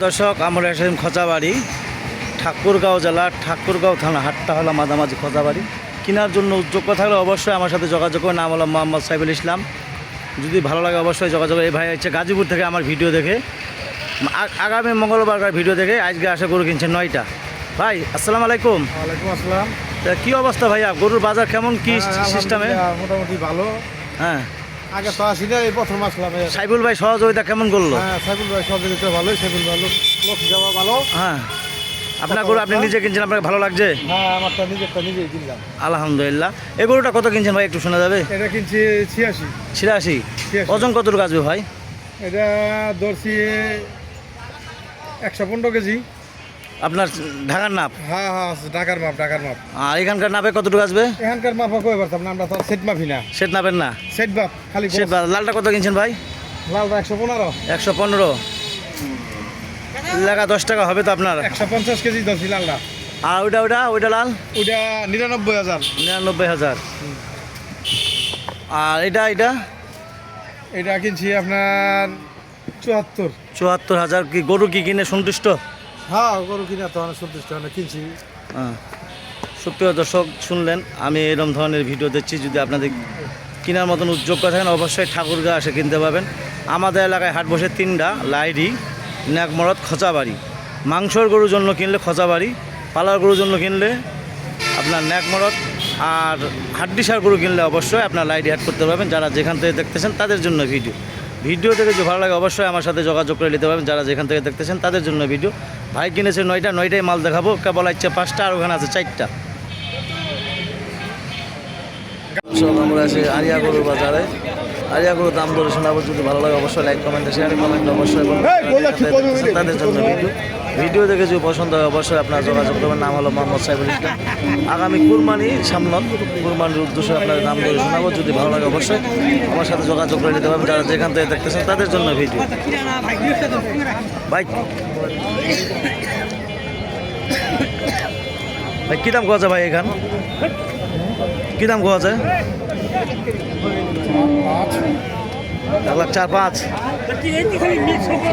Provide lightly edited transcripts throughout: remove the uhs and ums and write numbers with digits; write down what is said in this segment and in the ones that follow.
দর্শক আমরা এসেছি খোঁচাবাড়ি, ঠাকুরগাঁও জেলা, ঠাকুরগাঁও থানা, হাটটা হলো মাঝামাঝি খোঁচাবাড়ি। কেনার জন্য যোগ্য থাকলে অবশ্যই আমার সাথে যোগাযোগ করে। নাম হলো মোহাম্মদ সাইফুল ইসলাম। যদি ভালো লাগে অবশ্যই যোগাযোগ। এই ভাই হচ্ছে গাজীপুর থেকে আমার ভিডিও দেখে, আগামী মঙ্গলবার ভিডিও দেখে আজকে আশা গরু কিনছেন 9টা। ভাই আসসালামু আলাইকুম। ওয়ালাইকুম আসসালাম। কী অবস্থা ভাইয়া, গরুর বাজার কেমন কি সিস্টেমে? মোটামুটি ভালো। হ্যাঁ, আগে তো আসি না, এই প্রথম আসলাম। সাইফুল ভাই সহযোগিতা কেমন করলো? হ্যাঁ, সাইফুল ভাই সহযোগিতা ভালোই, সাইফুল ভালো, লোক যাওয়া ভালো। হ্যাঁ, আপনার গরু আপনি নিজে কিনছেন, আপনাকে ভালো লাগছে? হ্যাঁ, আমারটা নিজেই কিনলাম। আলহামদুলিল্লাহ। এই গরুটা কত কিনছেন ভাই, একটু শোনা যাবে? এটা কিনছি 86। 86? ওজন কতটুকু আসবে ভাই? এটা ধরছি 115 কেজি। আপনার ঢাকার নাপ? হ্যাঁ, ঢাকার মাপ। আর এখানকার নাপে কতটুকু আসবে? এখানকার মাপা কই পারতাম না, আমরা তো সেট মাপি না। সেট নাপেন না? সেট মাপ খালি। সেট মাপ। লালটা কত কিনছেন ভাই? লালটা 115। 115 টাকা, 10 টাকা হবে তো আপনার? 150 কেজি ধরছি লালটা। আর ওইটা লাল? ওইটা 99,000। 99,000। আর এটা এটা কিনছি আপনার 74,000। কি গরু কি কিনে সন্তুষ্ট? হ্যাঁ, গরু কিনা তো অনেক সন্তুষ্ট, অনেক কিনছি। সুপ্রিয় দর্শক, শুনলেন আমি এরকম ধরনের ভিডিও দিচ্ছি। যদি আপনাদের কেনার মতন যোগ্য থাকেন অবশ্যই ঠাকুরগাঁও এসে কিনতে পাবেন। আমাদের এলাকায় হাট বসে 3টা, লাইরি, ন্যাকমরদ, খোঁচাবাড়ি। মাংসর গরুর জন্য কিনলে খোঁচাবাড়ি, পালার গরুর জন্য কিনলে আপনার ন্যাকমরদ, আর হাড্ডিসার গরু কিনলে অবশ্যই আপনার লাইরি হাট করতে পারবেন। যারা যেখান থেকে দেখতেছেন তাদের জন্য ভিডিও থেকে যদি ভালো লাগে অবশ্যই আমার সাথে যোগাযোগ করে নিতে পারবেন। যারা যেখান থেকে দেখতেছেন তাদের জন্য ভিডিও। ভাই কিনেছে 9টাই মাল দেখাবো, কেবল আছে 5টা, আর ওখানে আছে 4টা। আমরা আছি আরিয়া গরুর বাজারে। আরিয়া গরুর দাম দরে শোনাবো। যদি ভালো লাগে অবশ্যই লাইক, কমেন্ট, শেয়ার অবশ্যই তাদের জন্য ভিডিও দেখে যদি পছন্দ হয় অবশ্যই আপনারা যোগাযোগ করবেন। নাম হলো মোহাম্মদ সাইফুল ইসলাম। আগামী কুরবানি সামনত, কুরবানির উদ্দেশ্যে আপনাদের দাম দরে শোনাবো। যদি ভালো লাগে অবশ্যই আমার সাথে যোগাযোগ করে নিতে পারবেন। যারা যেখান থেকে দেখতেছেন তাদের জন্য ভিডিও। ভাই কী দাম কোয়া যায় ভাই? এখান কী দাম কোয়া যায়? 1,04,500।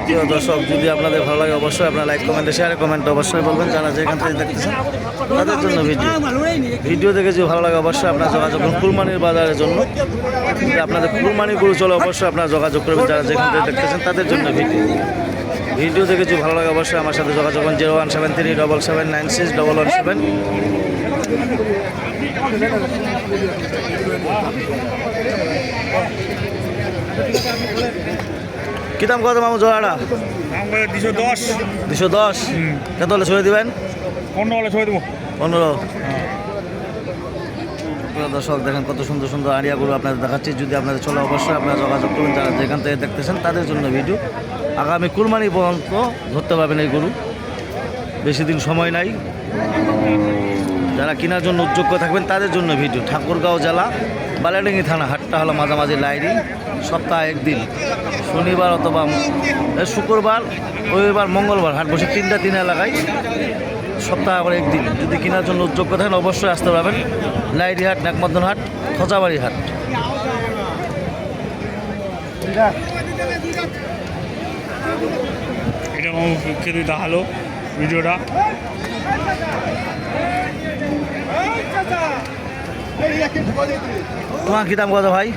প্রিয় দর্শক, যদি আপনাদের ভালো লাগে অবশ্যই আপনার লাইক, কমেন্টে, শেয়ারে অবশ্যই বলবেন। যারা যেখান থেকে দেখতেছেন তাদের জন্য ভিডিও দেখে যদি ভালো লাগে অবশ্যই আপনার যোগাযোগ করুন। কুরবানির বাজারের জন্য যদি আপনাদের কুরবানি গরু চলে অবশ্যই আপনারা যোগাযোগ করবেন। যারা যেখান থেকে দেখতেছেন তাদের জন্য ভিডিও দেখে যদি ভালো লাগে অবশ্যই আমার সাথে যোগাযোগ করুন। 01737961117। কি দাম কত মামু জোড়াটা? 210। কত হলে ছড়ে দিবেন? 15 হলে ছড়ে দেবো। 15। দর্শক দেখেন কত সুন্দর সুন্দর আরিয়া গরু আপনাদের দেখাচ্ছি। যদি আপনাদের চলে অবশ্যই আপনারা যোগাযোগ করুন। যারা যেখান থেকে দেখতেছেন তাদের জন্য ভিডিও। আগামী কুরবানি পর্যন্ত ধরতে পারবেন এই গরু, বেশি দিন সময় নাই। যারা কেনার জন্য যোগ্য থাকবেন তাদের জন্য ভিডিও। ঠাকুরগাঁও জেলা, বালিয়াডাঙ্গি থানা, হাটটা হলো মাঝামাঝি লাইরি। সপ্তাহে একদিন, শনিবার অথবা শুক্রবার, রবিবার, মঙ্গলবার হাট বসে 3 এলাকায়, সপ্তাহে করে একদিন। যদি কেনার জন্য যোগ্য থাকেন অবশ্যই আসতে পারবেন। লাইরি হাট, ন্যাকমর্দন হাট, খোঁচাবাড়ি হাট। এটা খেতে দেখালো ভিডিওটা। তোমার কী দাম কত ভাই?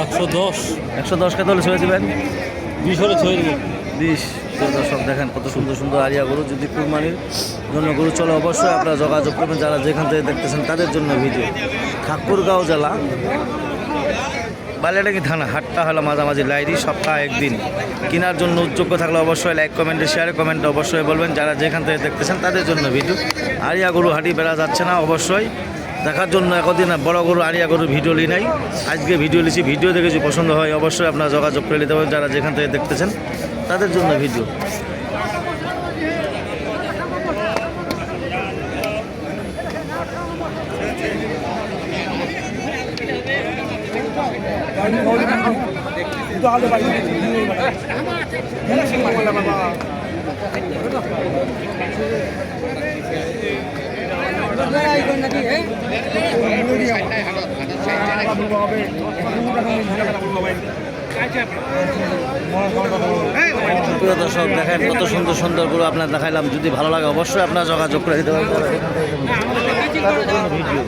110। 110 কত হলে ছেড়ে দেবেন? 20 হলে ছেড়ে দেবো। 20। দর্শক দেখেন কত সুন্দর সুন্দর আরিয়া গরু। যদি কুরবানির জন্য গরু চলে অবশ্যই আপনারা যোগাযোগ করবেন। যারা যেখান থেকে দেখতেছেন তাদের জন্য ভিডিও। ঠাকুরগাঁও জেলা, বালিয়াডাঙ্গি থানা, হাটটা হলো মাঝামাঝি লাইরি। সপ্তাহে একদিন। কেনার জন্য যোগ্য থাকলে অবশ্যই লাইক, কমেন্টে, শেয়ারে অবশ্যই বলবেন। যারা যেখান থেকে দেখতেছেন তাদের জন্য ভিডিও। আরিয়া গরু হাঁটি বেড়া যাচ্ছে না, অবশ্যই দেখার জন্য একদিন বড় গরু আরিয়া গরুর ভিডিও নিই নাই, আজকে ভিডিও নিয়েছি। ভিডিও দেখে যদি পছন্দ হয় অবশ্যই আপনারা যোগাযোগ করে নিতে পারবেন। যারা যেখান থেকে দেখতেছেন তাদের জন্য ভিডিও। হবে প্রিয় দর্শক দেখেন কত সুন্দর সুন্দর গরু আপনার দেখাইলাম, যদি ভালো লাগে অবশ্যই আপনার যোগাযোগ করে দিতে পারেন।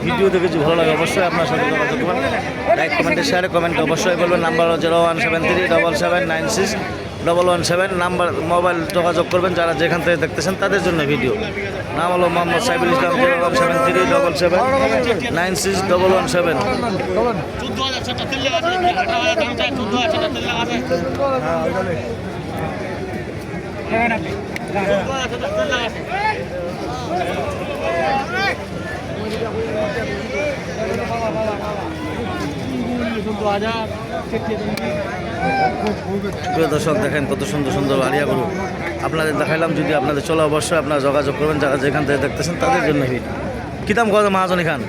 ভিডিও দেখে যদি ভালো লাগে অবশ্যই আপনার সাথে যোগাযোগ করবেন। লাইক কমেন্টে শেয়ারে কমেন্টে অবশ্যই বলবেন। নাম্বার 0173779117 নাম্বার মোবাইল যোগাযোগ করবেন যারা যেখান থেকে দেখতেছেন তাদের জন্য ভিডিও। নাম হলো মোহাম্মদ সাইবুল ইসলাম, 017377961117। প্রিয় দর্শক দেখেন কত সুন্দর সুন্দর আরিয়া গরু আপনাদের দেখাইলাম, যদি আপনাদের চলে অবশ্যই আপনারা যোগাযোগ করবেন যারা যেখান থেকে দেখতেছেন তাদের জন্য ভিডিও। কী দাম কত মহাজনী খান?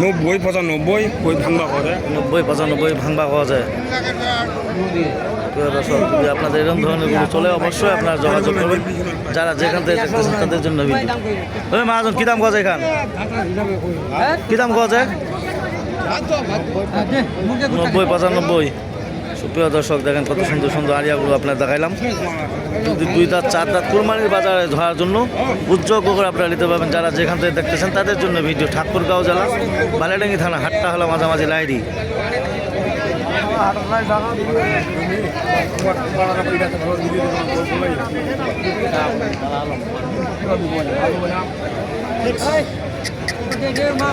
90-95 ওই ভাঙবা করে 90-95 ভাঙবা পাওয়া যায়। প্রিয় দর্শক যদি আপনাদের এরকম ধরনের গরু চলে অবশ্যই আপনারা যোগাযোগ করবেন যারা যেখান থেকে দেখতেছেন তাদের জন্য ভিডিও। ওই মহাজন কী দাম কত এখান? কী দাম কত? 90-95। সুপ্রিয় দর্শক দেখেন কত সুন্দর সুন্দর আরিয়াগুলো আপনার দেখাইলাম, যদি 2 দাঁত 4 দাঁত কুরবানির বাজারে ধরার জন্য উদ্যোগ করে আপনারা নিতে পারবেন যারা যেখান থেকে দেখতেছেন তাদের জন্য ভিডিও। ঠাকুরগাঁও জেলা বালিয়াডাঙ্গি থানা, হাটটা হলো মাঝামাঝি লাইডি। মা